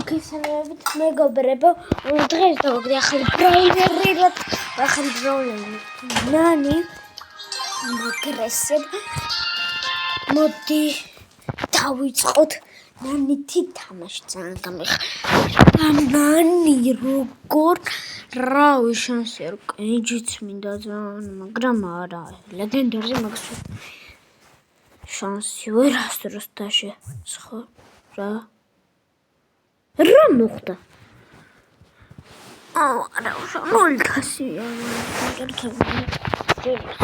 მოგესალმებით მეგობრებო, დღეს დავაგდე ახალი ბრაულერი ნანი მაგრესებ მოდი დავიწყოთ ნანითი თამაში ძალიან გამიხარდა ნანი როგორ რავი შანსი არ კენჯიც მინდა ძალიან მაგრამ არა ლეგენდარზე მაგას შანსი ვერ ასდროს დაშეცხო რა მოხდა? არა, 0-ია.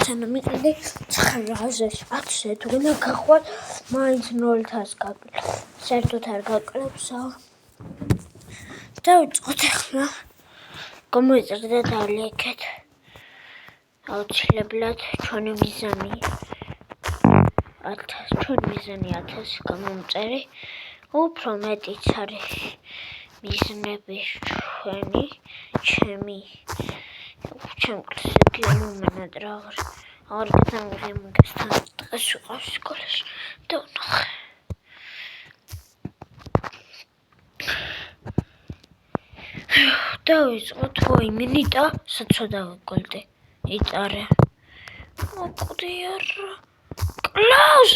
სანამ მიყიდე 9-ზე, 10-ზე თუ გინდა გახვარ, მაინც 0-ს გაკლებ. საერთოდ არ გაკლებსაო. დავიწყოთ ახლა. გამოიწერდა დალეკეთ. აუცილებლად ჩვენი მიზანი 1000, ჩვენი მიზანი 1000 გამომწერი. უფრო მეტიც არის მიზნები ჩემი მომენატრა აღარ გადამიღე მაგასთან დღეს ვიყავ სკოლაში და ვნახე დავიწყოთ მინიტა საცოდავი გოლდე იტარე მოკვდი არა კლავს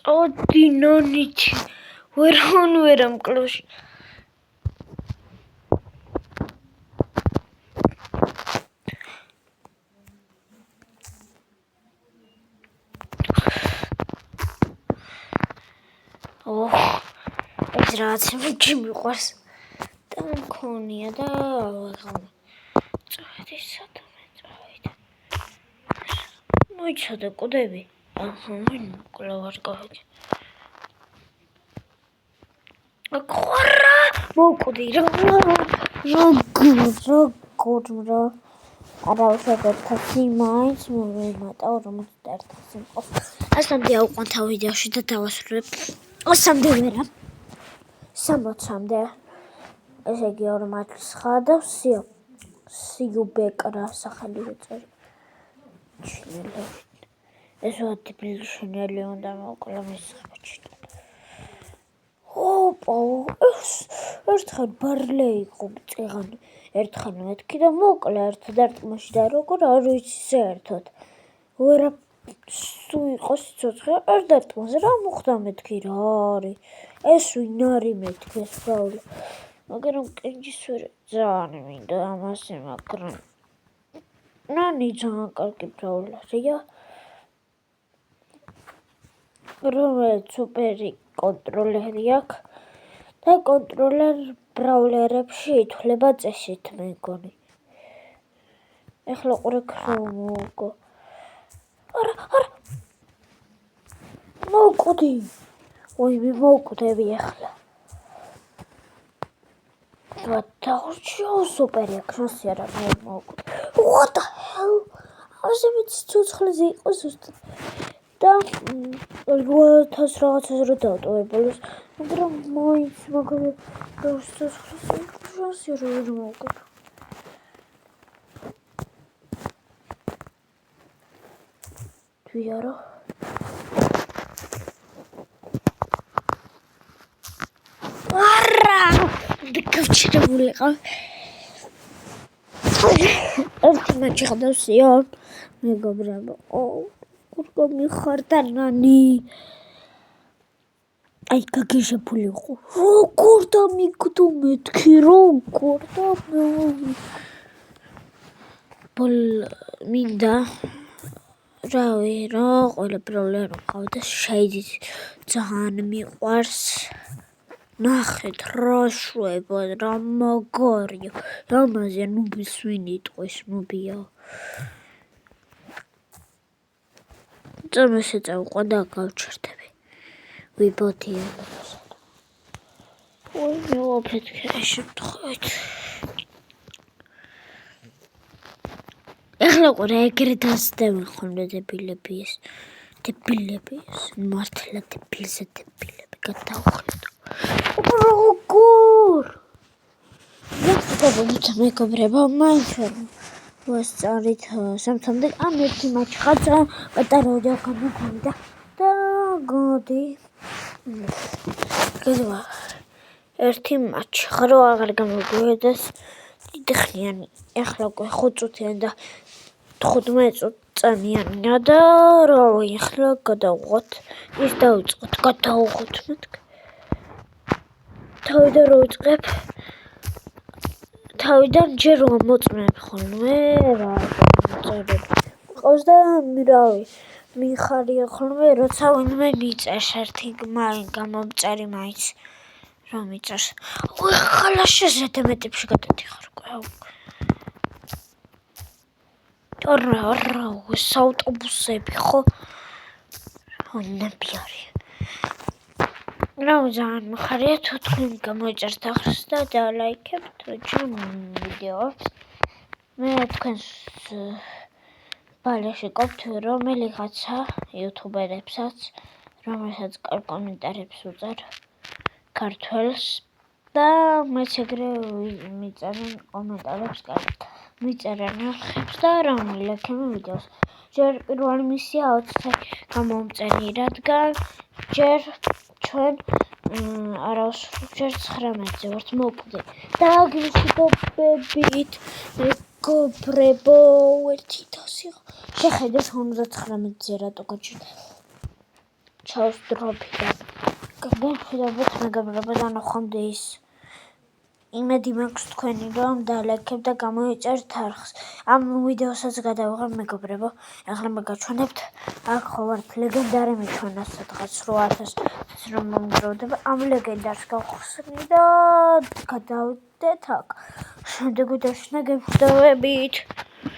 ოდი ნონიჩი ვერ ამკლავს ეს რაც მიჩი მიყვარს და მქონია და წავედი სადამე მოიცადე კუდები კლავარ გავიგე აკორა მოკვდი როგორ არა უშავებ თასი მაინც მომემატა 51 მყავს ასამდე აუყვანთ ვიდეოში და დავასრულებ ასამდე ვერა 60-მდე ესე იგი 49 და სიუბეკრა სახელი ვეწერ ეს ვატიბილ შენელი უნდა მოკლა მისხაჩი ოპა ერთხელ ბარლე იყო წიღანი ერთხელ მეთქი და მოკლა ერთ დარტყმაში და როგორ არ ვიცი საერთოდ ვერა სულ იყო სიცოცხლე ერთ დარტყმაზე რა მოხდა მეთქი რა არის ეს ვინ არის მეთქი ეს ბრაული მაგრამ კენჯის ვერ ძალიან მინდა ამასე მაგრამ ნანი ძალიან კარგი ბრაულერია რომელიც სუპერი კონტროლერი აქვს და კონტროლერ ბრაულერებში ითვლება წესით მეგონი ეხლა ყურე ქრომოგო არა მოკვდი მე მოკვდები ახლა დავარჩიო სუპერი აქროსი არა მოკვდი what the hell ასე ვიცი ცოცხლზე იყო ზუსტად და 8000 რაღაცას რა დავტოვებულოს მაგრამ მაინც მაგრამ დავსწრაფი ვერ მოვკეთ თვიარო არა დაკავშირებული ყავ ერთი მაჩი ხდავსიო მეგობრებო როგორ მიხარდა ნანი აი გაგეშაფული იყო როგორ დამიგდო მეთქი როგორ და მინდა რავი რა ყველა ბრაულერი მყავდა შეიძით ძალიან მიყვარს ნახეთ რა შვება რა მაგარია ამაზე ნუბის ვინ იტყვის ნუბია წამოსე წავყვა და გავჩერდები ვიბოდია მეოფეთქე შემთხვევით ეხლა ყურე ეგრე დასდევენ ხოლმე დებილები ეს მართლა დებილზე დებილები გადავხედო როგორ მეგობრებო მაინც ვასწავლით სამთამდე. ერთი მაჩხაცა პატარა ოჯახი გვინდა და გოდი. გეძვა ერთი მაჩხა რო აღარ გამოგვიდეს დიდი ხნიანი. ეხლა უკვე 5 წუთიანი და 15 წამიანია და რავი, ეხლა გადავღოთ. ის დავიწყოთ, გადავღოთ მეთქი. თავიდან რო ვიწყებ, თავიდან ჯერ რომ მოწმებ ხოლმე რა მოწერები ყავს და რავი მიხარია ხოლმე როცა ვინმე მიწერს ერთი გამომწერი მაინც რომ მიწერს ხალა შეზედე მეტებში გადადიხარ ყველა რა საავტობუსები ხო ნები არის რა ძალიან მხარია თუ თქვენ გამოიწერთ ახს და დალაიქებთ ჩემ ვიდეოს მე თქვენს ბალეში ყოფთ რომელიღაცა იუთუბერებსაც რომელსაც კომენტარებს უწერ ქართველს და მეც ეგრე მიწერენ კომენტარებს მიწერენ არხებს და რომელიქემ ვიდეოს ჯერ პირველი მისია 20 გამომწერი რადგან ჯერ ჩვენ არასრულ 19-ზე ვართ მოვკვდი და გიშდობებით მეგობრებო ერთი დასიღო შეხედეთ 59-ზე რატო გაჩერდა ჩავსდრობიდან გაგეხედავთ მეგობრებო და ნახამდე ის იმედი მაქვს თქვენი რომ დალაიქებთ და გამოიწერთ არხს ამ ვიდეოსაც გადავიღებ მეგობრებო ახლა მე გაჩვენებთ აქ ხო ვართ ლეგენდარი მიჩვენა სადღაც 8000 რომ მომგროვდება ამ ლეგენდარს გავხსნი და გადავიდეთ აქ შემდეგ ვიდეოში გეხვდებით